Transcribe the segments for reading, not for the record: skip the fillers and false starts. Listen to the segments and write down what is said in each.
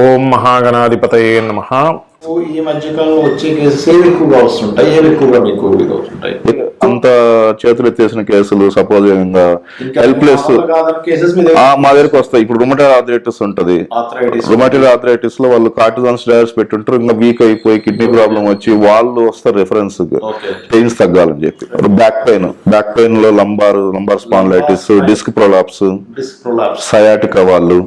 ఓం మహాగణాధిపతయే నమః. ఈ మధ్యకాలంలో వచ్చే కేసెస్ ఏవి ఎక్కువగా వస్తుంటాయి, ఏవి ఎక్కువగా మీకు అవుతుంటాయి? అంత చేతులు ఎత్తేసిన కేసులు సపోజ్ హెల్ప్లెస్ కేసెస్ మా దగ్గరకు వస్తాయి. ఇప్పుడు రుమటైడ్ ఆర్థరైటిస్ ఉంటది. రుమటైడ్ ఆర్థరైటిస్ లో వాళ్ళు కార్టిజాన్ స్టెరాయిడ్స్ పెట్టుంటారు, ఇంకా వీక్ అయిపోయి కిడ్నీ ప్రాబ్లం వచ్చి వాళ్ళు వస్తారు రిఫరెన్స్ పెయిన్స్ తగ్గాలని చెప్పి. బ్యాక్ పెయిన్ లో lumbar spondylitis, disc prolapse, sciatica వాళ్ళు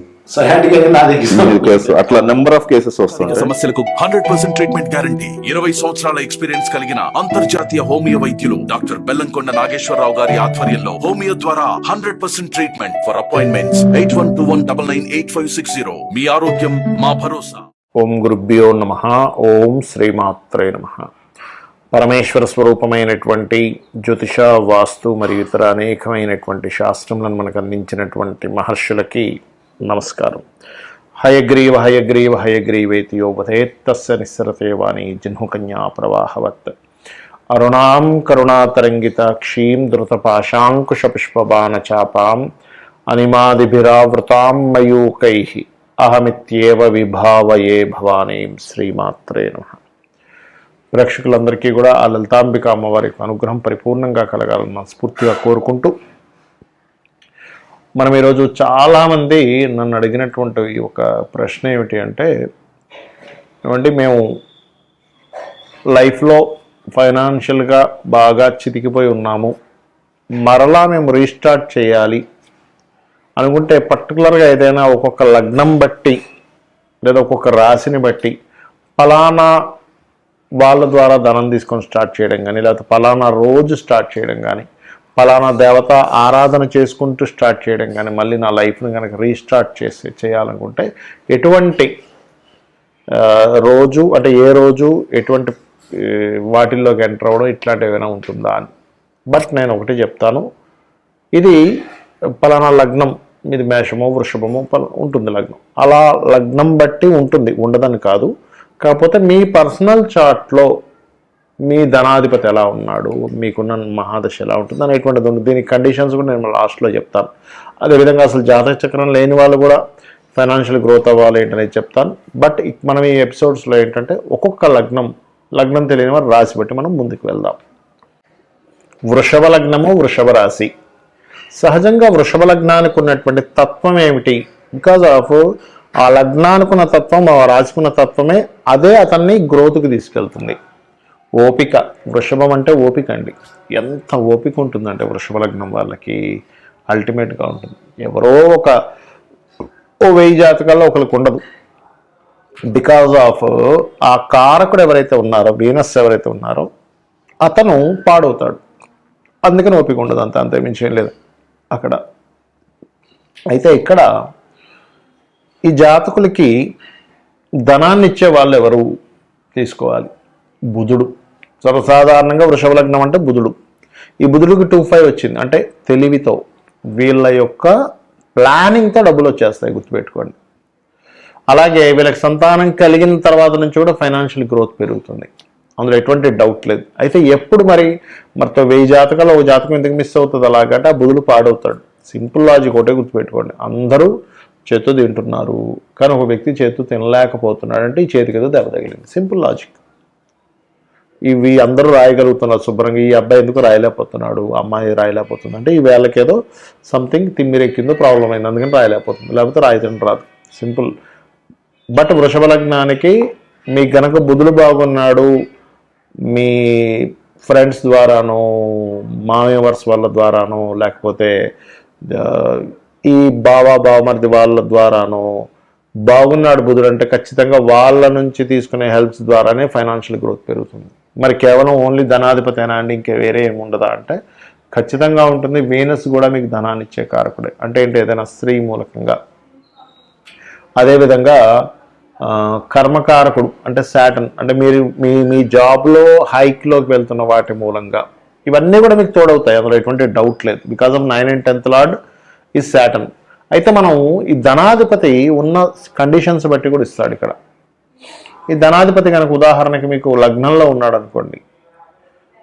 అట్లా నెంబర్ ఆఫ్ కేసెస్ వస్తుంటాయి. సమస్యలకు 100% ట్రీట్మెంట్ గ్యారంటీ. 20 సంవత్సరాల ఎక్స్పీరియన్స్ కలిగిన అంతర్జాతీయ హోమియో వైద్యులు డాక్టర్ బెల్లంకొండ నాగేశ్వరరావు గారి ఆధ్వర్యంలో హోమియో ద్వారా 100% ట్రీట్మెంట్. For appointments 8121998560. మీ ఆరోగ్యం మా భరోసా. ఓం గురుభ్యో నమః. ఓం శ్రీమాత్రే నమః. పరమేశ్వర స్వరూపమైనటువంటి జ్యోతిష, వాస్తు మరియు ఇతర అనేకమైనటువంటి శాస్త్రములను మనకు అందించినటువంటి మహర్షులకి నమస్కారం. హయగ్రీవ హయగ్రీవ హయగ్రీవేతి యోపథేత్తస్య నిస్సరతే వాణి జహ్నుకన్యా ప్రవాహవత్. అరుణాం కరుణాతరంగితాక్షీం ధృతపాశాంకుశపుష్పబాణచాపాం అనిమాదిభిరావృతాం మయూకైః అహమిత్యేవ విభావయే భవానీం. శ్రీమాత్రే నమః. ప్రేక్షకులందరికీ కూడా ఆ లలితాంబిక అమ్మవారి అనుగ్రహం పరిపూర్ణంగా కలగాలని మనస్ఫూర్తిగా కోరుకుంటూ, మనం ఈరోజు చాలామంది నన్ను అడిగినటువంటి ఒక ప్రశ్న ఏమిటి అంటే, ఏమంటే మేము లైఫ్లో ఫైనాన్షియల్గా బాగా చితికిపోయి ఉన్నాము, మరలా మేము రీస్టార్ట్ చేయాలి అనుకుంటే పర్టికులర్గా ఏదైనా ఒక్కొక్క లగ్నం బట్టి లేదా ఒక్కొక్క రాశిని బట్టి ఫలానా వాళ్ళ ద్వారా ధనం తీసుకొని స్టార్ట్ చేయడం కానీ, లేకపోతే ఫలానా రోజు స్టార్ట్ చేయడం కానీ, ఫలానా దేవత ఆరాధన చేసుకుంటూ స్టార్ట్ చేయడం కానీ, మళ్ళీ నా లైఫ్ని కనుక రీస్టార్ట్ చేయాలనుకుంటే ఎటువంటి రోజు అంటే ఏ రోజు ఎటువంటి వాటిల్లోకి ఎంటర్ అవ్వడం ఇట్లాంటివి ఏమైనా ఉంటుందా అని. బట్ నేను ఒకటి చెప్తాను, ఇది ఫలానా లగ్నం, ఇది మేషమో వృషభమో ఉంటుంది లగ్నం, అలా లగ్నం బట్టి ఉంటుంది, ఉండదని కాదు. కాకపోతే మీ పర్సనల్ చార్ట్లో మీ ధనాధిపతి ఎలా ఉన్నాడు, మీకున్న మహాదశ ఎలా ఉంటుంది అనేటువంటిది ఉంది. దీనికి కండిషన్స్ కూడా నేను లాస్ట్లో చెప్తాను. అదేవిధంగా అసలు జాతక చక్రం లేని వాళ్ళు కూడా ఫైనాన్షియల్ గ్రోత్ అవ్వాలి ఏంటనేది చెప్తాను. బట్ మనం ఈ ఎపిసోడ్స్లో ఏంటంటే ఒక్కొక్క లగ్నం తెలియని వారు రాశి బట్టి మనం ముందుకు వెళ్దాం. వృషభ లగ్నము, వృషభ రాశి. సహజంగా వృషభ లగ్నానికి ఉన్నటువంటి తత్వం ఏమిటి? బికాజ్ ఆఫ్ ఆ లగ్నానికి ఉన్న తత్వం, ఆ రాశికున్న తత్వమే అదే అతన్ని గ్రోత్కి తీసుకెళ్తుంది. ఓపిక. వృషభం అంటే ఓపిక అండి. ఎంత ఓపిక ఉంటుందంటే వృషభ లగ్నం వాళ్ళకి అల్టిమేట్గా ఉంటుంది. ఎవరో ఒక 1000 జాతకాల్లో ఒకరికి ఉండదు. బికాజ్ ఆఫ్ ఆ కారకుడు ఎవరైతే ఉన్నారో, వీనస్ ఎవరైతే ఉన్నారో అతను పాడవుతాడు. అందుకని ఓపిక ఉండదు, అంతేమించి ఏం లేదు అక్కడ. అయితే ఇక్కడ ఈ జాతకులకి ధనాన్ని ఇచ్చే వాళ్ళు ఎవరు తీసుకోవాలి? బుధుడు. సర్వసాధారణంగా వృషభ లగ్నం అంటే బుధుడు. ఈ బుధుడికి 25 వచ్చింది అంటే తెలివితో, వీళ్ళ యొక్క ప్లానింగ్తో డబ్బులు వచ్చేస్తాయి, గుర్తుపెట్టుకోండి. అలాగే వీళ్ళకి సంతానం కలిగిన తర్వాత నుంచి కూడా ఫైనాన్షియల్ గ్రోత్ పెరుగుతుంది, అందులో ఎటువంటి డౌట్ లేదు. అయితే ఎప్పుడు మరితో 1000 జాతకాలు ఒక జాతకం ఎందుకు మిస్ అవుతుంది అలాగంటే ఆ బుధుడు పాడవుతాడు. సింపుల్ లాజిక్ ఒకటే గుర్తుపెట్టుకోండి. అందరూ చేతు తింటున్నారు కానీ ఒక వ్యక్తి చేతు తినలేకపోతున్నాడు అంటే ఈ చేతికి ఏదో దెబ్బ తగిలింది. Simple logic. ఇవి అందరూ రాయగలుగుతున్నారు శుభ్రంగా, ఈ అబ్బాయి ఎందుకు రాయలేకపోతున్నాడు, అమ్మాయి రాయలేకపోతుంది అంటే ఈ వేళకేదో సంథింగ్ తిమ్మిరెక్కిందో, ప్రాబ్లం అయింది, అందుకని రాయలేకపోతుంది, లేకపోతే రాయతండి రాదు. సింపుల్. బట్ వృషభ లగ్నానికి మీకు గనక బుధుడు బాగున్నాడు, మీ ఫ్రెండ్స్ ద్వారానో, మామయ్యవర్స్ వాళ్ళ ద్వారానో, లేకపోతే ఈ బావమరిది వాళ్ళ ద్వారానో బాగున్నాడు బుధుడు అంటే ఖచ్చితంగా వాళ్ళ నుంచి తీసుకునే హెల్ప్స్ ద్వారానే ఫైనాన్షియల్ గ్రోత్ పెరుగుతుంది. మరి కేవలం ఓన్లీ ధనాధిపతేనా అండి, ఇంకా వేరే ఏమి ఉండదా అంటే ఖచ్చితంగా ఉంటుంది. వీనస్ కూడా మీకు ధనాన్ని ఇచ్చే కారకుడే. అంటే ఏంటి? ఏదైనా స్త్రీ మూలకంగా. అదేవిధంగా కర్మకారకుడు అంటే శాటర్న్, అంటే మీరు మీ జాబ్లో హైక్లోకి వెళ్తున్న వాటి మూలంగా ఇవన్నీ కూడా మీకు తోడవుతాయి, అందులో ఎటువంటి డౌట్ లేదు. Because of 9 and 10th lord ఈ శాటర్న్. అయితే మనం ఈ ధనాధిపతి ఉన్న కండిషన్స్ బట్టి కూడా ఇస్తాడు ఇక్కడ. ఈ ధనాధిపతి కనుక ఉదాహరణకి మీకు లగ్నంలో ఉన్నాడు అనుకోండి,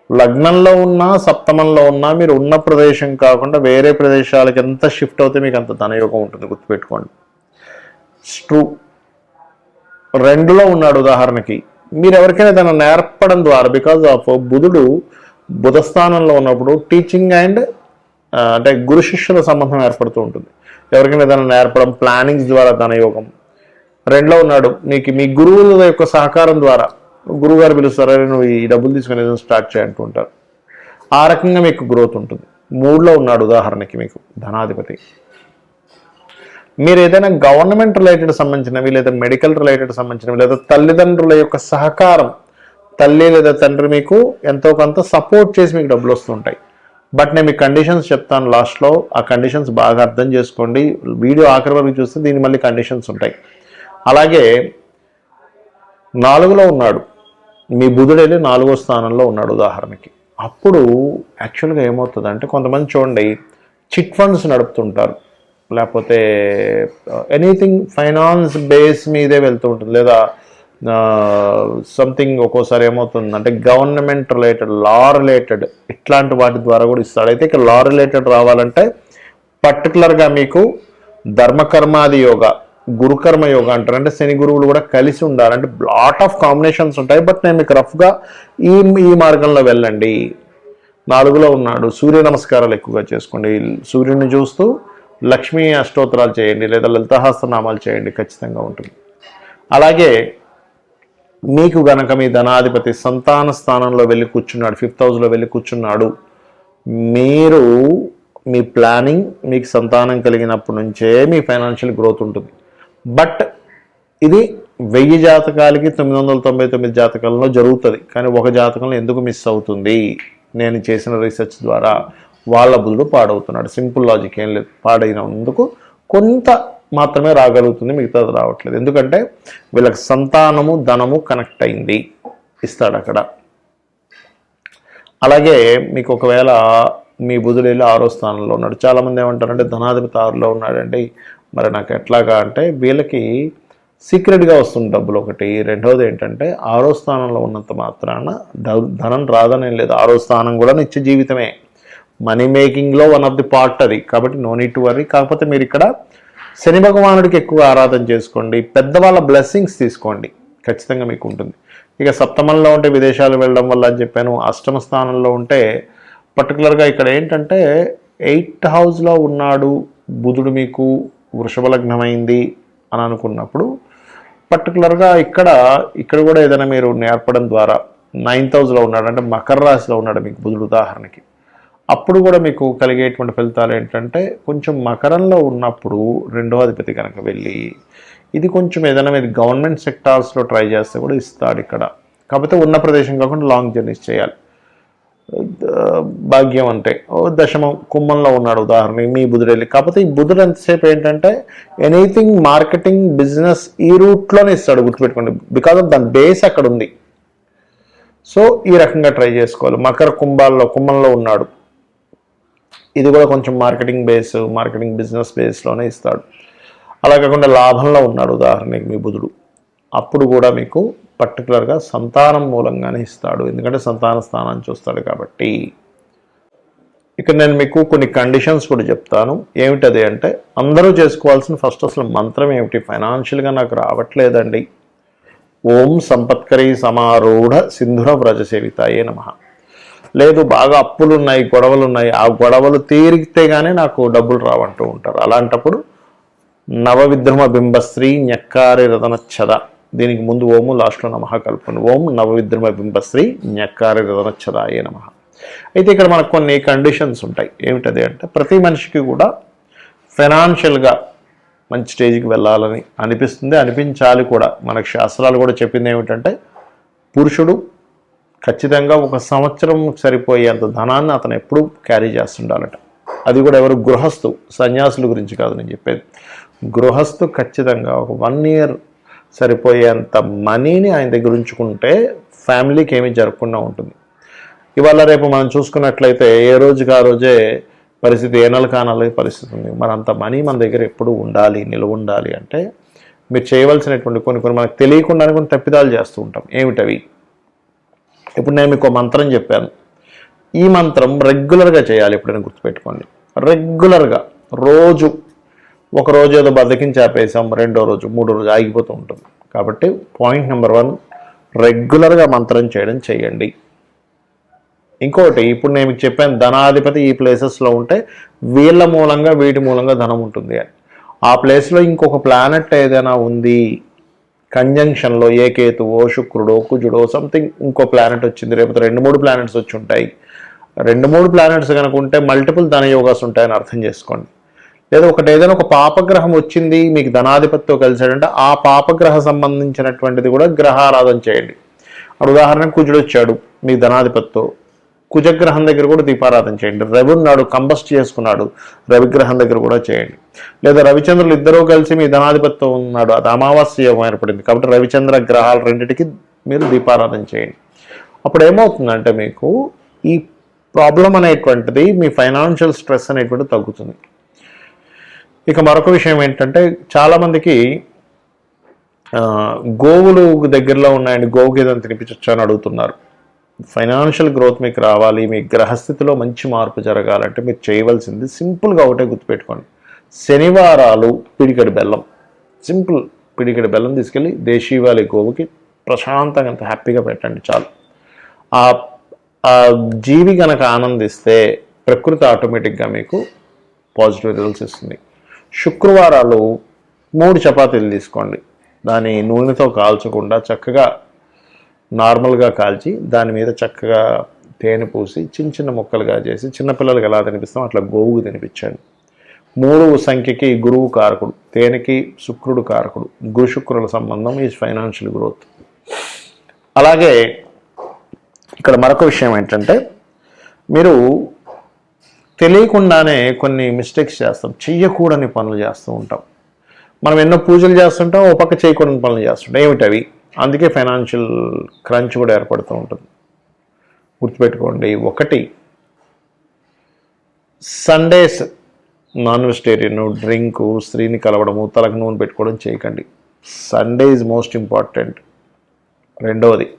లగ్నంలో ఉన్నా సప్తమంలో ఉన్నా మీరు ఉన్న ప్రదేశం కాకుండా వేరే ప్రదేశాలకు ఎంత షిఫ్ట్ అవుతే మీకు అంత ధనయోగం ఉంటుంది, గుర్తుపెట్టుకోండి. ట్రూ. 2లో ఉన్నాడు ఉదాహరణకి, మీరు ఎవరికైనా దాన్ని నేర్పడం ద్వారా, బికాజ్ ఆఫ్ బుధుడు బుధస్థానంలో ఉన్నప్పుడు టీచింగ్ అండ్ అంటే గురు శిష్యుల సంబంధం ఏర్పడుతూ ఉంటుంది. ఎవరికైనా దాన్ని నేర్పడం, ప్లానింగ్స్ ద్వారా ధనయోగం. 2లో ఉన్నాడు, మీ గురువుల యొక్క సహకారం ద్వారా గురువుగారు పిలుస్తారు, నువ్వు ఈ డబ్బులు తీసుకుని ఏదైనా స్టార్ట్ చేయంటుంటారు. ఆ రకంగా మీకు గ్రోత్ ఉంటుంది. 3లో ఉన్నాడు ఉదాహరణకి మీకు ధనాధిపతి. మీరు ఏదైనా గవర్నమెంట్ రిలేటెడ్ సంబంధించినవి, లేదా మెడికల్ రిలేటెడ్ సంబంధించినవి, లేదా తల్లిదండ్రుల యొక్క సహకారం, తల్లి లేదా తండ్రి మీకు ఎంతో కొంత సపోర్ట్ చేసి మీకు డబ్బులు వస్తుంటాయి. బట్ నేను మీకు కండిషన్స్ చెప్తాను లాస్ట్లో, ఆ కండిషన్స్ బాగా అర్థం చేసుకోండి. వీడియో ఆఖరి వరకు చూస్తే దీని మళ్ళీ కండిషన్స్ ఉంటాయి. అలాగే 4లో ఉన్నాడు, మీ బుధుడు వెళ్ళి 4వ స్థానంలో ఉన్నాడు ఉదాహరణకి. అప్పుడు యాక్చువల్గా ఏమవుతుందంటే, కొంతమంది చూడండి చిట్ ఫండ్స్ నడుపుతుంటారు, లేకపోతే ఎనీథింగ్ ఫైనాన్స్ బేస్ మీదే వెళ్తూ ఉంటుంది, లేదా సంథింగ్ ఒక్కోసారి ఏమవుతుందంటే గవర్నమెంట్ రిలేటెడ్, లా రిలేటెడ్ ఇట్లాంటి వాటి ద్వారా కూడా ఇస్తాడు. అయితే ఇక్కడ లా రిలేటెడ్ రావాలంటే పర్టికులర్గా మీకు ధర్మకర్మాది యోగ, గురుకర్మ యోగ అంటారు, అంటే శని గురువులు కూడా కలిసి ఉండాలి. అంటే లాట్ ఆఫ్ కాంబినేషన్స్ ఉంటాయి. బట్ నేను మీకు రఫ్గా ఈ మార్గంలో వెళ్ళండి. 4లో ఉన్నాడు, సూర్య నమస్కారాలు ఎక్కువగా చేసుకోండి, సూర్యుడిని చూస్తూ లక్ష్మీ అష్టోత్తరాలు చేయండి, లేదా లలితాహస్రనామాలు చేయండి, ఖచ్చితంగా ఉంటుంది. అలాగే మీకు గనక మీ ధనాధిపతి సంతాన స్థానంలో వెళ్ళి కూర్చున్నాడు, 5th హౌస్లో వెళ్ళి కూర్చున్నాడు, మీరు మీ ప్లానింగ్ మీకు సంతానం కలిగినప్పటి నుంచే మీ ఫైనాన్షియల్ గ్రోత్ ఉంటుంది. బట్ ఇది 1000 జాతకాలకి 999 జాతకాలలో జరుగుతుంది. కానీ ఒక జాతకంలో ఎందుకు మిస్ అవుతుంది? నేను చేసిన రీసెర్చ్ ద్వారా వాళ్ళ బుధుడు పాడవుతున్నాడు. సింపుల్ లాజిక్, ఏం లేదు. పాడైనందుకు కొంత మాత్రమే రాగలుగుతుంది, మిగతాది రావట్లేదు. ఎందుకంటే వీళ్ళకి సంతానము ధనము కనెక్ట్ అయింది, ఇస్తాడు అక్కడ. అలాగే మీకు ఒకవేళ మీ బుధుడు వెళ్ళి 6వ స్థానంలో ఉన్నాడు. చాలామంది ఏమంటారంటే ధనాధిపతి 6లో ఉన్నాడండి, మరి నాకు ఎట్లాగా అంటే, వీళ్ళకి సీక్రెట్గా వస్తుంది డబ్బులు ఒకటి. రెండవది ఏంటంటే 6వ స్థానంలో ఉన్నంత మాత్రాన ధనం రాదనేం లేదు. 6వ స్థానం కూడా నిత్య జీవితమే, మనీ మేకింగ్లో వన్ ఆఫ్ ది పార్ట్ అది. కాబట్టి నో నీడ్ టు వరీ. కాకపోతే మీరు ఇక్కడ శని భగవానుడికి ఎక్కువ ఆరాధన చేసుకోండి, పెద్దవాళ్ళ బ్లెస్సింగ్స్ తీసుకోండి, ఖచ్చితంగా మీకు ఉంటుంది. ఇక సప్తమంలో ఉంటే విదేశాలు వెళ్ళడం వల్ల అని చెప్పాను. 8వ స్థానంలో ఉంటే పర్టికులర్గా ఇక్కడ ఏంటంటే 8th హౌస్లో ఉన్నాడు బుధుడు, మీకు వృషభ లగ్నమైంది అని అనుకున్నప్పుడు పర్టికులర్గా ఇక్కడ కూడా ఏదైనా మీరు నేర్పడం ద్వారా 9th హౌస్లో ఉన్నాడు, అంటే మకర రాశిలో ఉన్నాడు మీకు బుధుడు ఉదాహరణకి. అప్పుడు కూడా మీకు కలిగేటువంటి ఫలితాలు ఏంటంటే, కొంచెం మకరంలో ఉన్నప్పుడు 2వ అధిపతి కనుక వెళ్ళి, ఇది కొంచెం ఏదైనా మీరు గవర్నమెంట్ సెక్టార్స్లో ట్రై చేస్తే కూడా ఇస్తాడు ఇక్కడ. కాకపోతే ఉన్న ప్రదేశం కాకుండా లాంగ్ జర్నీస్ చేయాలి. భాగ్యం అంటే దశమం కుంభంలో ఉన్నాడు ఉదాహరణకి మీ బుధుడు వెళ్ళి. కాకపోతే ఈ బుధుడు ఎంతసేపు ఏంటంటే ఎనీథింగ్ మార్కెటింగ్ బిజినెస్ ఈ రూట్లోనే ఇస్తాడు, గుర్తుపెట్టుకోండి. బికాజ్ ఆఫ్ దాని బేస్ అక్కడ ఉంది. సో ఈ రకంగా ట్రై చేసుకోవాలి. మకర కుంభంలో ఉన్నాడు, ఇది కూడా కొంచెం మార్కెటింగ్ బేస్, మార్కెటింగ్ బిజినెస్ బేస్లోనే ఇస్తాడు. అలా కాకుండా లాభంలో ఉన్నాడు ఉదాహరణకి మీ బుధుడు, అప్పుడు కూడా మీకు పర్టికులర్గా సంతానం మూలంగానే ఇస్తాడు, ఎందుకంటే సంతాన స్థానాన్ని చూస్తాడు కాబట్టి. ఇక్కడ నేను మీకు కొన్ని కండిషన్స్ కూడా చెప్తాను. ఏమిటది అంటే, అందరూ చేసుకోవాల్సిన ఫస్ట్ అసలు మంత్రం ఏమిటి? ఫైనాన్షియల్గా నాకు రావట్లేదండి, ఓం సంపత్కరీ సమారూఢ సింధుర వ్రజ సేవితాయే నమః. లేదు బాగా అప్పులు ఉన్నాయి, గొడవలు ఉన్నాయి, ఆ గొడవలు తీరిగితే కానీ నాకు డబ్బులు రావంటూ ఉంటారు. అలాంటప్పుడు నవవిద్రుమ బింబశ్రీ ఞక్కారి రతనచ్చద, దీనికి ముందు ఓము లాస్ట్లో నమః కలుపుకోండి. ఓం నవవిద్రుమ బింబశ్రీ ఞక్కారి రతనచ్చదాయే నమః. అయితే ఇక్కడ మనకు కొన్ని కండిషన్స్ ఉంటాయి. ఏమిటది అంటే, ప్రతి మనిషికి కూడా ఫైనాన్షియల్గా మంచి స్టేజ్కి వెళ్ళాలని అనిపిస్తుంది, అనిపించాలి కూడా. మనకు శాస్త్రాలు కూడా చెప్పింది ఏమిటంటే, పురుషుడు ఖచ్చితంగా 1 సంవత్సరం సరిపోయేంత ధనాన్ని అతను ఎప్పుడూ క్యారీ చేస్తుండాలట. అది కూడా ఎవరు? గృహస్థు, సన్యాసుల గురించి కాదు నేను చెప్పేది. గృహస్థు ఖచ్చితంగా ఒక 1 year సరిపోయేంత మనీని ఆయన దగ్గర ఉంచుకుంటే ఫ్యామిలీకి ఏమీ జరగకుండా ఉంటుంది. ఇవాళ రేపు మనం చూసుకున్నట్లయితే ఏ రోజుకి ఆ రోజే పరిస్థితి, ఏ నెల కానాలే పరిస్థితి ఉంది. మనంత మనీ మన దగ్గర ఎప్పుడు ఉండాలి, నిలువ ఉండాలి అంటే మీరు చేయవలసినటువంటి కొన్ని మనకు తెలియకుండానే కొన్ని తప్పిదాలు చేస్తూ ఉంటాం. ఏమిటవి? ఇప్పుడు నేను మీకు మంత్రం చెప్పాను, ఈ మంత్రం రెగ్యులర్గా చేయాలి. ఎప్పుడైనా గుర్తుపెట్టుకోండి, రెగ్యులర్గా ఒక రోజు ఏదో బద్దకించి ఆపేసాం, 2వ రోజు 3వ రోజు ఆగిపోతూ ఉంటుంది. కాబట్టి పాయింట్ నెంబర్ 1, రెగ్యులర్గా మంత్రం చేయడం చేయండి. ఇంకోటి, ఇప్పుడు నేను మీకు చెప్పాను ధనాధిపతి ఈ ప్లేసెస్లో ఉంటే వీళ్ళ మూలంగా వీటి మూలంగా ధనం ఉంటుంది అని. ఆ ప్లేస్లో ఇంకొక ప్లానెట్ ఏదైనా ఉంది కంజంక్షన్లో, ఏ కేతువో శుక్రుడో కుజుడో సంథింగ్ ఇంకో ప్లానెట్ వచ్చింది, రేపు 2-3 ప్లానెట్స్ వచ్చి ఉంటాయి. 2-3 ప్లానెట్స్ కనుక ఉంటే మల్టిపుల్ ధన యోగాస్ ఉంటాయని అర్థం చేసుకోండి. లేదా ఏదైనా ఒక పాపగ్రహం వచ్చింది మీకు ధనాధిపతితో కలిసాడంటే ఆ పాపగ్రహ సంబంధించినటువంటిది కూడా గ్రహారాధన చేయండి. ఉదాహరణకు కుజుడు వచ్చాడు మీ ధనాధిపతితో, కుజగ్రహం దగ్గర కూడా దీపారాధన చేయండి. రవి ఉన్నాడు, కంబస్ట్ చేసుకున్నాడు, రవిగ్రహం దగ్గర కూడా చేయండి. లేదా రవిచంద్రులు ఇద్దరూ కలిసి మీ ధనాధిపతితో ఉన్నాడు, అది అమావాస్య యోగం ఏర్పడింది కాబట్టి రవిచంద్ర గ్రహాలు రెండింటికి మీరు దీపారాధన చేయండి. అప్పుడు ఏమవుతుందంటే మీకు ఈ ప్రాబ్లం అనేటువంటిది, మీ ఫైనాన్షియల్ స్ట్రెస్ అనేటువంటిది తగ్గుతుంది. ఇక మరొక విషయం ఏంటంటే చాలామందికి గోవులు దగ్గరలో ఉన్నాయండి, గోవుకి ఏదైనా తినిపించవచ్చు అని అడుగుతున్నారు. ఫైనాన్షియల్ గ్రోత్ మీకు రావాలి, మీ గ్రహస్థితిలో మంచి మార్పు జరగాలంటే మీరు చేయవలసింది సింపుల్గా ఒకటే గుర్తుపెట్టుకోండి. శనివారాలు పిడికెడు బెల్లం, సింపుల్ పిడికెడు బెల్లం తీసుకెళ్ళి దేశీవాలి గోవుకి ప్రశాంతంగా అంత హ్యాపీగా పెట్టండి చాలు. ఆ జీవి కనుక ఆనందిస్తే ప్రకృతి ఆటోమేటిక్గా మీకు పాజిటివ్ రిజల్ట్స్ ఇస్తుంది. శుక్రవారాలు 3 చపాతీలు తీసుకోండి, దాని నూనెతో కాల్చకుండా చక్కగా నార్మల్గా కాల్చి దాని మీద చక్కగా తేనె పూసి చిన్న చిన్న ముక్కలుగా చేసి చిన్నపిల్లలకి ఎలా తినిపిస్తాం అట్లా గోవుకు తినిపించండి. 3 సంఖ్యకి గురువు కారకుడు, తేనెకి శుక్రుడు కారకుడు, గురు శుక్రుల సంబంధం ఈ ఫైనాన్షియల్ గ్రోత్. అలాగే ఇక్కడ మరొక విషయం ఏంటంటే మీరు తెలియకుండానే కొన్ని మిస్టేక్స్ చేస్తాం, చెయ్యకూడని పనులు చేస్తూ ఉంటాం. మనం ఎన్నో పూజలు చేస్తుంటాం, ఓ పక్క చేయకూడని పనులు చేస్తుంటాం. ఏమిటవి? అందుకే ఫైనాన్షియల్ క్రంచ్ కూడా ఏర్పడుతూ ఉంటుంది. గుర్తుపెట్టుకోండి. 1, సండేస్ నాన్ వెజిటేరియన్, డ్రింకు, స్త్రీని కలవడము, తలకు నూనె పెట్టుకోవడం చేయకండి. Sunday is most important. 2వది,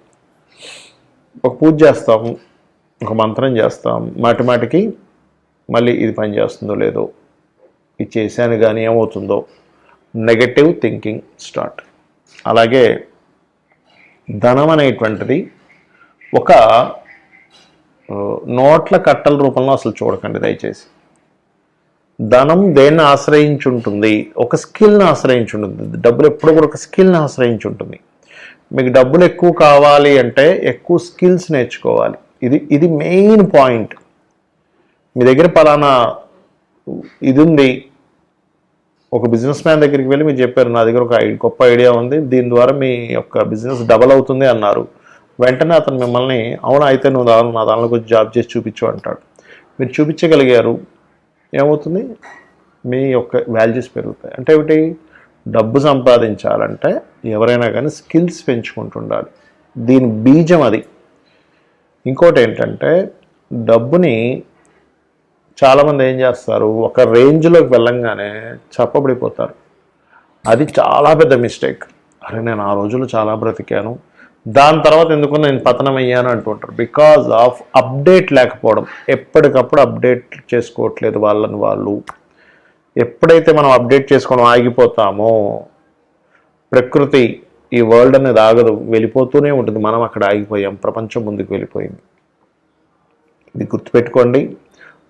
ఒక పూజ చేస్తాము, ఒక మంత్రం చేస్తాం, మాటికి మళ్ళీ ఇది పని చేస్తుందో లేదో, ఇది చేశాను కానీ ఏమవుతుందో, నెగటివ్ థింకింగ్ స్టార్ట్. అలాగే ధనం అనేటువంటిది ఒక నోట్ల కట్టల రూపంలో అసలు చూడకండి దయచేసి. ధనం దేన్ని ఆశ్రయించి ఉంటుంది? ఒక స్కిల్ని ఆశ్రయించి ఉంటుంది. డబ్బులు ఎప్పుడు కూడా ఒక స్కిల్ని ఆశ్రయించి ఉంటుంది. మీకు డబ్బులు ఎక్కువ కావాలి అంటే ఎక్కువ స్కిల్స్ నేర్చుకోవాలి. ఇది మెయిన్ పాయింట్. మీ దగ్గర పలానా ఇది ఉంది, ఒక బిజినెస్ మ్యాన్ దగ్గరికి వెళ్ళి మీరు చెప్పారు నా దగ్గర ఒక గొప్ప ఐడియా ఉంది, దీని ద్వారా మీ యొక్క బిజినెస్ డబల్ అవుతుంది అన్నారు. వెంటనే అతను మిమ్మల్ని అవునా అయితే నువ్వు నా దానిలో కొంచెం జాబ్ చేసి చూపించు అంటాడు. మీరు చూపించగలిగారు, ఏమవుతుంది? మీ యొక్క వాల్యూస్ పెరుగుతాయి. అంటే ఏమిటి? డబ్బు సంపాదించాలంటే ఎవరైనా కానీ స్కిల్స్ పెంచుకుంటుండాలి. దీని బీజం అది. ఇంకోటి ఏంటంటే డబ్బుని చాలామంది ఏం చేస్తారు, ఒక రేంజ్లోకి వెళ్ళంగానే చప్పబడిపోతారు. అది చాలా పెద్ద మిస్టేక్. అరే నేను ఆ రోజులు చాలా బ్రతికాను, దాని తర్వాత ఎందుకు నేను పతనం అయ్యాను అంటుంటారు. బికాజ్ ఆఫ్ అప్డేట్ లేకపోవడం. ఎప్పటికప్పుడు అప్డేట్ చేసుకోవట్లేదు వాళ్ళని వాళ్ళు. ఎప్పుడైతే మనం అప్డేట్ చేసుకోవడం ఆగిపోతామో ప్రకృతి, ఈ వరల్డ్ అనేది ఆగదు, వెళ్ళిపోతూనే ఉంటుంది. మనం అక్కడ ఆగిపోయాం, ప్రపంచం ముందుకు వెళ్ళిపోయింది. ఇది గుర్తుపెట్టుకోండి.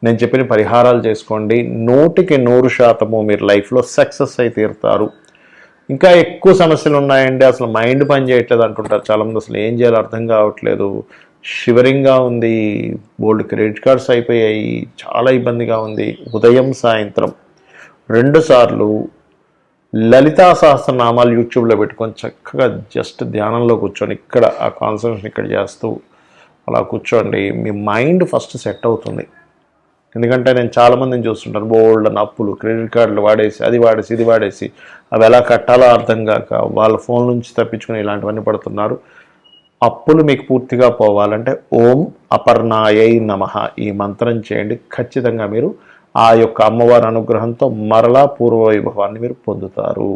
నేను చెప్పిన పరిహారాలు చేసుకోండి, 100% మీరు లైఫ్లో సక్సెస్ అయి తీరుతారు. ఇంకా ఎక్కువ సమస్యలు ఉన్నాయండి, అసలు మైండ్ పని చేయట్లేదు అంటుంటారు చాలామంది. అసలు ఏం చేయాలో అర్థం కావట్లేదు, షివరింగ్గా ఉంది, బోల్డ్ క్రెడిట్ కార్డ్స్ అయిపోయాయి, చాలా ఇబ్బందిగా ఉంది. ఉదయం సాయంత్రం 2 సార్లు లలితా సహస్రనామాలు యూట్యూబ్లో పెట్టుకొని చక్కగా జస్ట్ ధ్యానంలో కూర్చొని ఇక్కడ ఆ కాన్సన్ట్రేషన్ ఇక్కడ చేస్తూ అలా కూర్చోండి. మీ మైండ్ ఫస్ట్ సెట్ అవుతుంది. ఎందుకంటే నేను చాలామందిని చూస్తుంటాను, బోల్డ్ అప్పులు, క్రెడిట్ కార్డులు వాడేసి, అది వాడేసి, ఇది వాడేసి, అవి ఎలా కట్టాలో అర్థం కాక వాళ్ళ ఫోన్ నుంచి తప్పించుకుని ఇలాంటివన్నీ పడుతున్నారు. అప్పులు మీకు పూర్తిగా పోవాలంటే ఓం అపర్ణాయై నమః ఈ మంత్రం చేయండి. ఖచ్చితంగా మీరు ఆ యొక్క అమ్మవారి అనుగ్రహంతో మరలా పూర్వ వైభవాన్ని మీరు పొందుతారు.